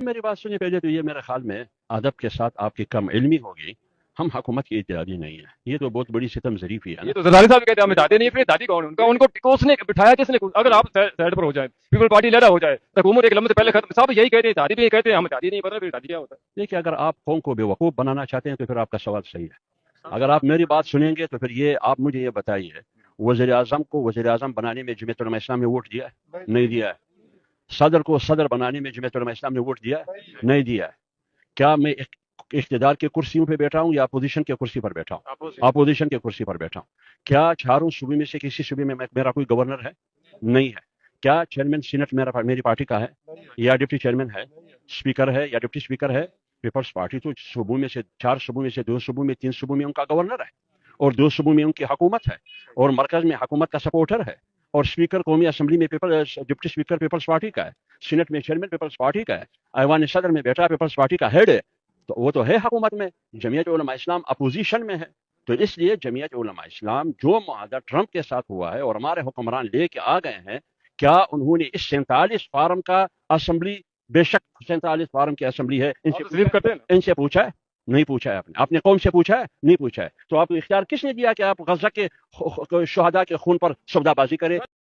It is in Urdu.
میری بات سنیے پہلے تو یہ میرے خیال میں ادب کے ساتھ آپ کی کم علمی ہوگی. ہم حکومت کی اتحادی نہیں ہے. یہ تو بہت بڑی ستم ظریفی ہے یہ نا. تو زرداری صاحب کہتے ہیں ہمیں دادے نہیں پھر دادی کون ان کو کس نے بٹھایا کس نے اگر آپ سائڈ پر ہو جائیں پیپل پارٹی لیڈر ہو جائے حکومت ایک لمحے سے پہلے ختم سب یہی کہتے ہیں دادی بھی یہی کہتے ہیں ہمیں دادی نہیں پتا پھر دادی کیا ہوتا ہے. دیکھیے اگر آپ قوم کو بیوقوف بنانا چاہتے ہیں تو پھر آپ کا سوال صحیح ہے. اگر آپ میری بات سنیں گے تو پھر یہ آپ مجھے یہ بتائیے وزیر اعظم کو وزیر اعظم بنانے میں جمعیت علماء اسلام نے ووٹ دیا ہے؟ نہیں دیا ہے. صدر کو صدر بنانے میں جمعیت علماء اسلام نے ووٹ دیا ہے؟ نہیں دیا ہے. کیا میں اقتدار کے کرسیوں پہ بیٹھا ہوں یا اپوزیشن کے کرسی پر بیٹھا ہوں؟ اپوزیشن کے کرسی پر بیٹھا ہوں. کیا چاروں صوبے میں سے کسی صوبے میں میرا کوئی گورنر ہے؟ نہیں ہے. کیا چیئرمین سینٹ میری پارٹی کا ہے یا ڈپٹی چیئرمین ہے؟ اسپیکر ہے یا ڈپٹی اسپیکر ہے؟ پیپلز پارٹی تو صوبوں میں سے 4 صوبوں میں سے 2 صوبوں میں 3 صوبوں میں ان کا گورنر ہے اور 2 صوبوں میں ان کی حکومت ہے اور مرکز میں حکومت کا سپورٹر ہے اور اسپیکر قومی اسمبلی میں ڈپٹی اسپیکر پیپلز پارٹی کا ہے. سینٹ میں چیئرمین پیپلز پارٹی کا ہے. ایوان صدر میں بیٹا پیپلز پارٹی کا ہیڈ ہے. تو وہ تو ہے حکومت میں. جمعیت علماء اسلام اپوزیشن میں ہے. تو اس لیے جمعیت علماء اسلام جو معاہدہ ٹرمپ کے ساتھ ہوا ہے اور ہمارے حکمران لے کے آ گئے ہیں کیا انہوں نے اس 47 فارم کا اسمبلی بے شک 47 فارم کی اسمبلی ہے ان سے پوچھا ہے؟ نہیں پوچھا ہے. آپ نے قوم سے پوچھا ہے؟ نہیں پوچھا ہے. تو آپ کو اختیار کس نے دیا کہ آپ غزہ کے شہداء کے خون پر سودا بازی کریں؟